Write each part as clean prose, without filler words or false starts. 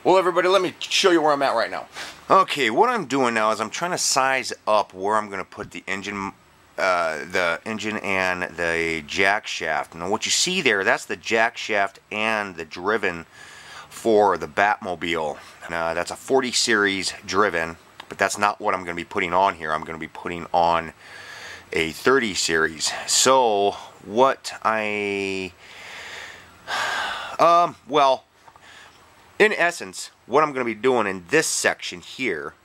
Well, everybody, let me show you where I'm at right now. Okay, what I'm doing now is I'm trying to size up where I'm going to put the engine and the jack shaft. Now, what you see there, that's the jack shaft and the driven for the Batmobile. That's a 40 series driven, but that's not what I'm going to be putting on here. I'm going to be putting on a 30 series. So, what well, in essence, what I'm going to be doing in this section here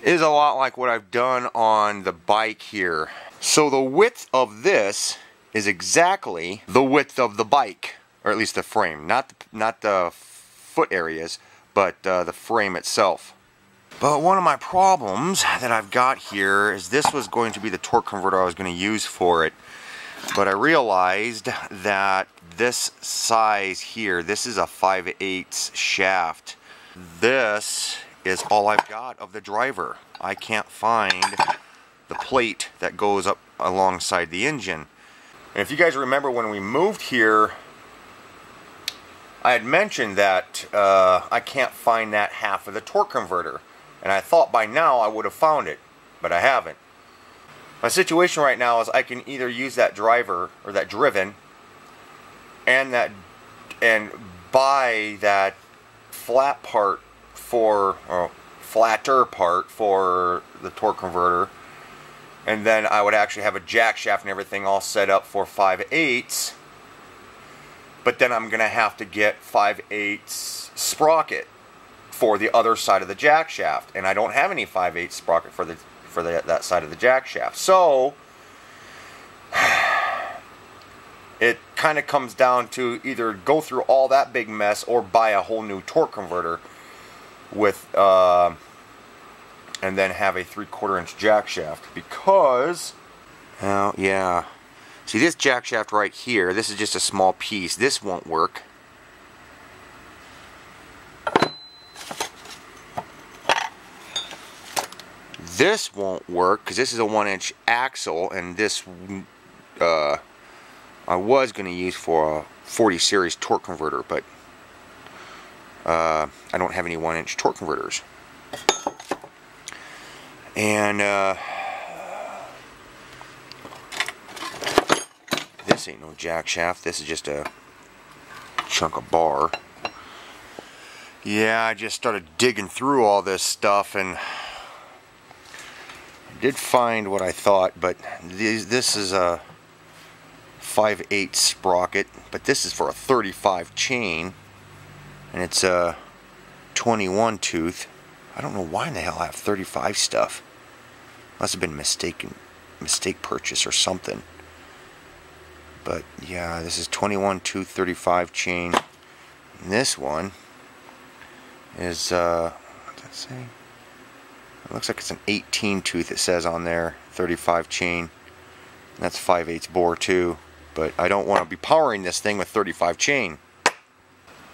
is a lot like what I've done on the bike here. So the width of this is exactly the width of the bike, or at least the frame, not the foot areas, but the frame itself. But one of my problems that I've got here is this was going to be the torque converter I was going to use for it, but I realized that this size here, this is a 5/8 shaft. This is all I've got of the driver. I can't find the plate that goes up alongside the engine. And if you guys remember when we moved here, I had mentioned that I can't find that half of the torque converter. And I thought by now I would have found it, but I haven't. My situation right now is I can either use that driver or that driven and buy that flat part for, or flatter part for the torque converter, and then I would actually have a jack shaft and everything all set up for 5/8, but then I'm gonna have to get 5/8 sprocket for the other side of the jack shaft, and I don't have any 5/8 sprocket for that side of the jack shaft. So it kind of comes down to either go through all that big mess or buy a whole new torque converter with and then have a 3/4 inch jack shaft, because yeah, see this jack shaft right here, this is just a small piece. This won't work. This won't work because this is a 1-inch axle, and this I was going to use for a 40 series torque converter, but I don't have any 1-inch torque converters. And this ain't no jack shaft. This is just a chunk of bar. Yeah, I just started digging through all this stuff, and I did find what I thought, but this is a 5/8 sprocket, but this is for a 35 chain, and it's a 21 tooth. I don't know why in the hell I have 35 stuff. Must have been a mistake purchase or something. But yeah, this is 21 tooth 35 chain. And this one is what does that say? It looks like it's an 18 tooth, it says on there, 35 chain. And that's 5/8 bore too. But I don't want to be powering this thing with 35 chain.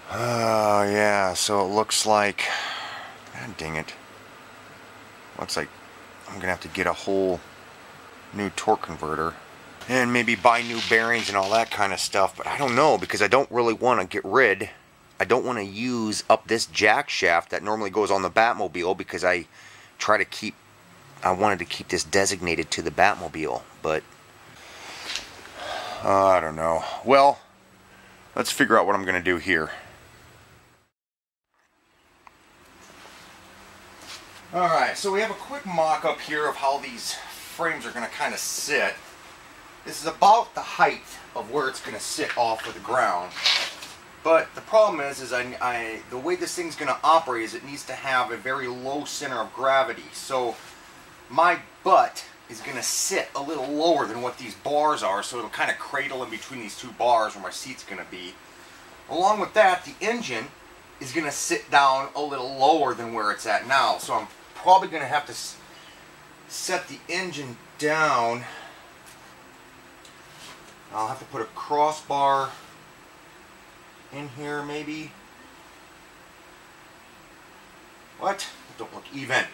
Oh yeah, so it looks like, god dang it, looks like I'm gonna have to get a whole new torque converter and maybe buy new bearings and all that kind of stuff, but I don't know, because I don't really want to I don't want to use up this jack shaft that normally goes on the Batmobile, because I wanted to keep this designated to the Batmobile, but I don't know. Well, let's figure out what I'm going to do here. Alright, so we have a quick mock-up here of how these frames are going to kind of sit. This is about the height of where it's going to sit off of the ground. But the problem is the way this thing's going to operate is it needs to have a very low center of gravity. So my butt is going to sit a little lower than what these bars are, so it'll kind of cradle in between these two bars where my seat's going to be. Along with that, the engine is going to sit down a little lower than where it's at now. So I'm probably going to have to set the engine down. I'll have to put a crossbar in here maybe. What? It don't look even.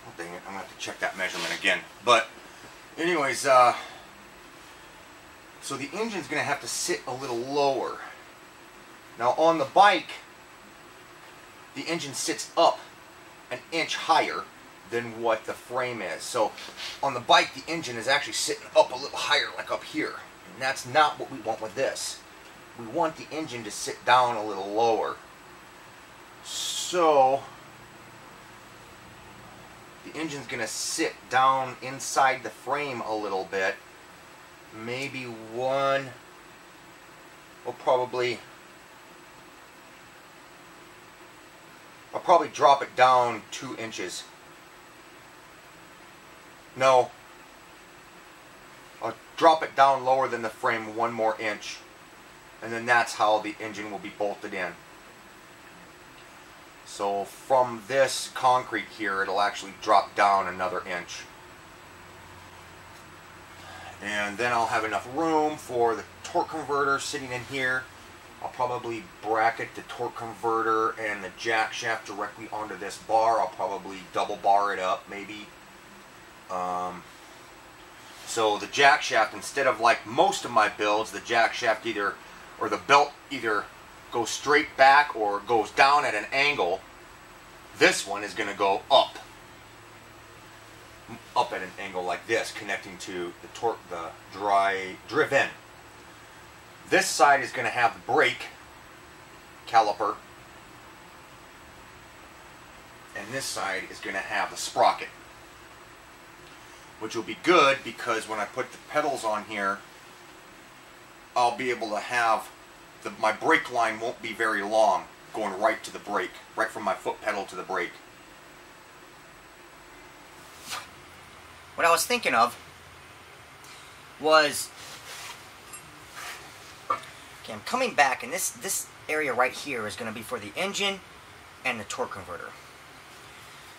Oh dang it, I'm going to have to check that measurement again. But anyways, so the engine's going to have to sit a little lower. Now on the bike, the engine sits up an inch higher than what the frame is. So on the bike, the engine is actually sitting up a little higher, like up here. And that's not what we want with this. We want the engine to sit down a little lower. So the engine's going to sit down inside the frame a little bit. Maybe one, I'll probably drop it down 2 inches. No, I'll drop it down lower than the frame 1 more inch, and then that's how the engine will be bolted in. So from this concrete here, it'll actually drop down another inch. And then I'll have enough room for the torque converter sitting in here. I'll probably bracket the torque converter and the jack shaft directly onto this bar. I'll probably double bar it up, maybe. So the jack shaft, instead of like most of my builds, the jack shaft or the belt either goes straight back or goes down at an angle, this one is going to go up at an angle like this, connecting to the driven. This side is going to have the brake caliper, and this side is going to have the sprocket, which will be good because when I put the pedals on here, I'll be able to have my brake line won't be very long, going right to the brake, right from my foot pedal to the brake. What I was thinking of was, okay, I'm coming back, and this area right here is going to be for the engine and the torque converter.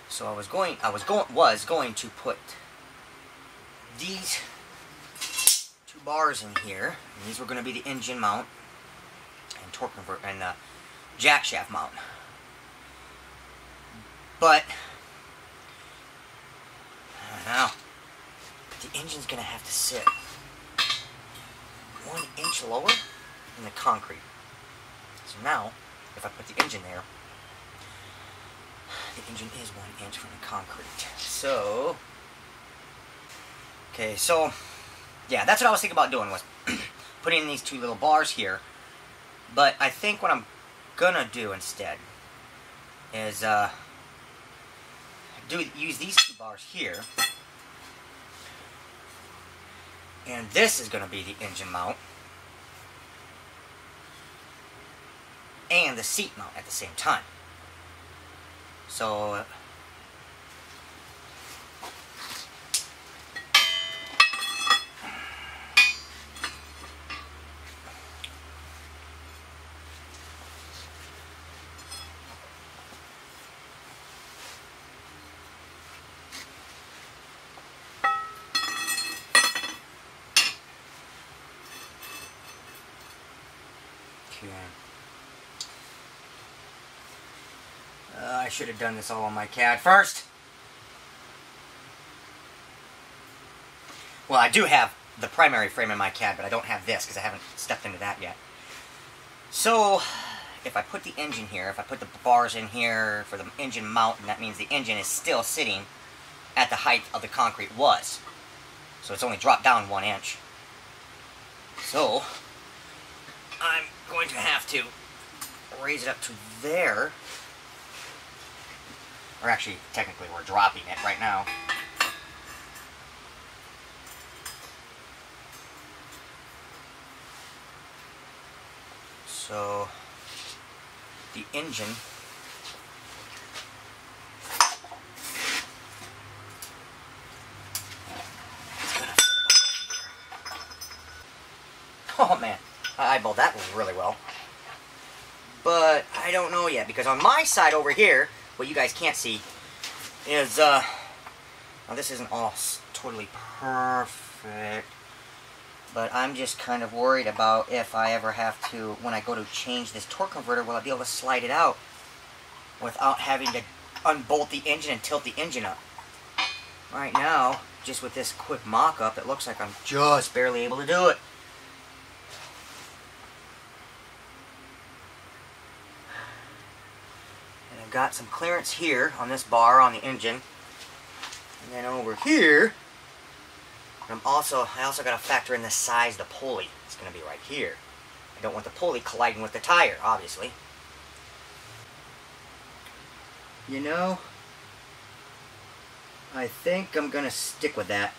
So I was going to put these 2 bars in here, and these were going to be the engine mount and torque converter and the jack shaft mount. But now the engine's going to have to sit 1 inch lower than the concrete. So now, if I put the engine there, the engine is 1 inch from the concrete. So, okay, so yeah, that's what I was thinking about doing, was putting in these 2 little bars here. But I think what I'm gonna do instead is use these 2 bars here, and this is gonna be the engine mount and the seat mount at the same time. So I should have done this all on my CAD first. Well, I do have the primary frame in my CAD, but I don't have this because I haven't stepped into that yet. So, if I put the engine here, if I put the bars in here for the engine mount, and that means the engine is still sitting at the height of the concrete was. So it's only dropped down 1 inch. So, I'm going to have to raise it up to there. Or actually, technically, we're dropping it right now. So, the engine oh man, I eyeballed that really well. But I don't know yet, because on my side over here, what you guys can't see is, now this isn't all totally perfect, but I'm just kind of worried about if I ever have to, when I go to change this torque converter, will I be able to slide it out without having to unbolt the engine and tilt the engine up. Right now, just with this quick mock-up, it looks like I'm just barely able to do it. got some clearance here on this bar on the engine. And then over here, I also got to factor in the size of the pulley. It's going to be right here. I don't want the pulley colliding with the tire, obviously. You know, I think I'm going to stick with that.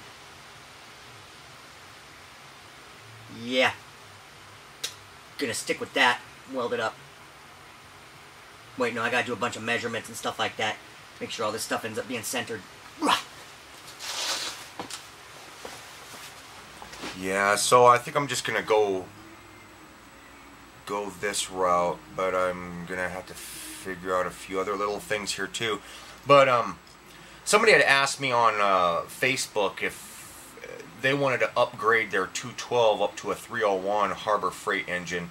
Yeah. Gonna stick with that. Weld it up. Wait, no, I gotta do a bunch of measurements and stuff like that. Make sure all this stuff ends up being centered. Yeah, so I think I'm just gonna go this route, but I'm gonna have to figure out a few other little things here too. But somebody had asked me on Facebook if they wanted to upgrade their 212 up to a 301 Harbor Freight engine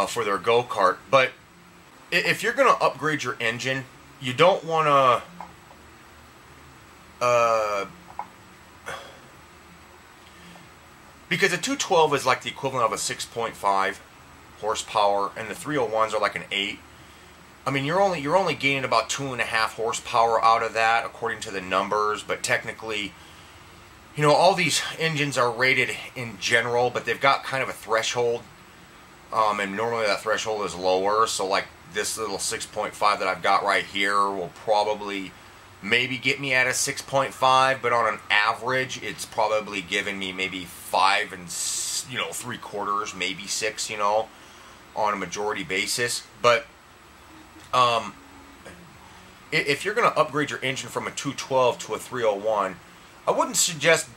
for their go-kart. But if you're going to upgrade your engine, you don't want to... because a 212 is like the equivalent of a 6.5 horsepower, and the 301s are like an 8. I mean, you're only gaining about 2.5 horsepower out of that, according to the numbers, but technically... You know, all these engines are rated in general, but they've got kind of a threshold, and normally that threshold is lower, so like this little 6.5 that I've got right here will probably maybe get me at a 6.5, but on an average, it's probably giving me maybe 5 and, 3/4, maybe 6, on a majority basis. But if you're going to upgrade your engine from a 212 to a 301, I wouldn't suggest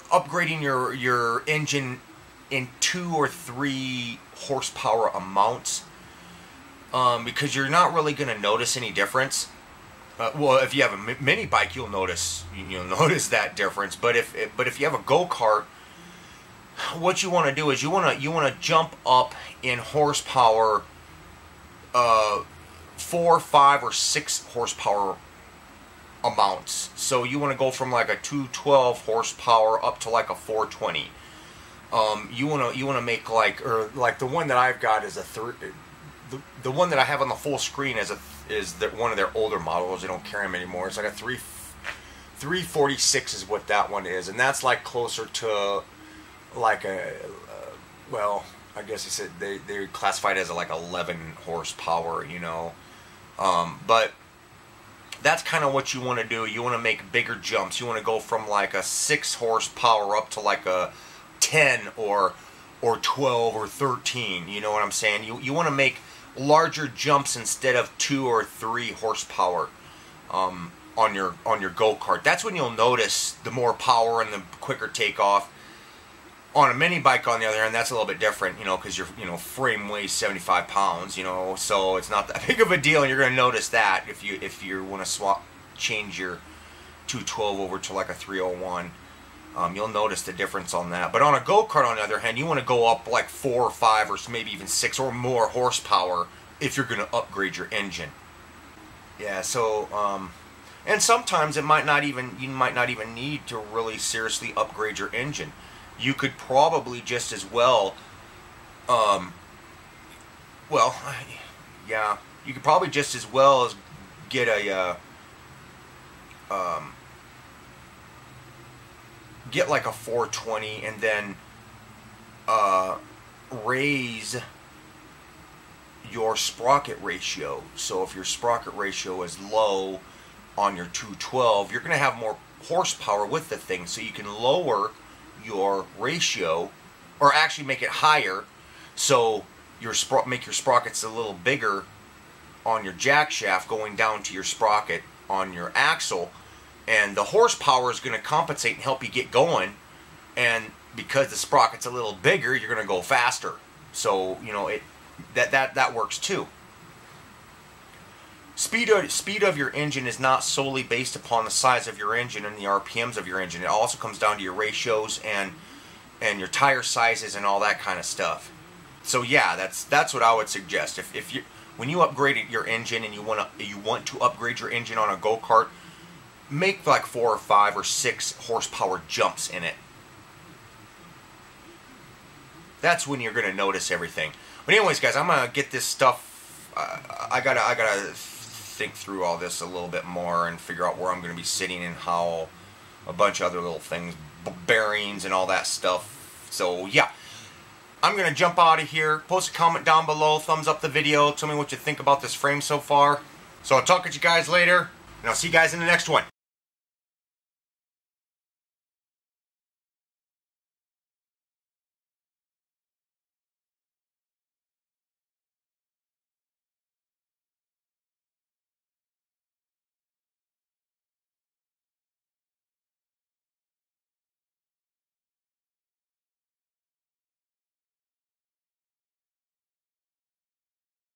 upgrading your engine in 2 or 3 horsepower amounts, because you're not really going to notice any difference. Well, if you have a mini bike, you'll notice that difference. But if you have a go-kart, what you want to do is you want to jump up in horsepower, 4, 5, or 6 horsepower amounts. So you want to go from like a 212 horsepower up to like a 420. You want to make like the one that I've got is the one that I have on the full screen is one of their older models. They don't carry them anymore. It's like a 346 is what that one is, and that's like closer to like a well, I guess they classified it as like 11 horsepower, but that's kind of what you want to do. You want to make bigger jumps. You want to go from like a 6 horsepower up to like a 10 or 12 or 13. You know what I'm saying? You want to make larger jumps instead of 2 or 3 horsepower on your go-kart. That's when you'll notice the more power and the quicker takeoff. On a mini bike, on the other hand, that's a little bit different, because your frame weighs 75 pounds, so it's not that big of a deal, and you're going to notice that if you want to change your 212 over to like a 301, you'll notice the difference on that. But on a go-kart, on the other hand, you want to go up like 4 or 5 or maybe even 6 or more horsepower if you're going to upgrade your engine. Yeah, so and sometimes you might not even need to really seriously upgrade your engine. You could probably just as well, yeah, you could probably just as well as get get like a 420 and then raise your sprocket ratio. So if your sprocket ratio is low on your 212, you're going to have more horsepower with the thing, so you can lower your ratio, or actually make it higher, so make your sprockets a little bigger on your jack shaft going down to your sprocket on your axle, and the horsepower is going to compensate and help you get going, and because the sprocket's a little bigger, you're going to go faster. So that works too. Speed of your engine is not solely based upon the size of your engine and the RPMs of your engine. It also comes down to your ratios and your tire sizes and all that kind of stuff. So yeah, that's what I would suggest. When you upgrade your engine and you want to upgrade your engine on a go-kart, make like 4 or 5 or 6 horsepower jumps in it. That's when you're going to notice everything. But anyways, guys, I'm going to get this stuff I gotta think through all this a little bit more and figure out where I'm going to be sitting and how a bunch of other little things, bearings and all that stuff. So yeah, I'm going to jump out of here. Post a comment down below, thumbs up the video, tell me what you think about this frame so far. So I'll talk to you guys later, and I'll see you guys in the next one.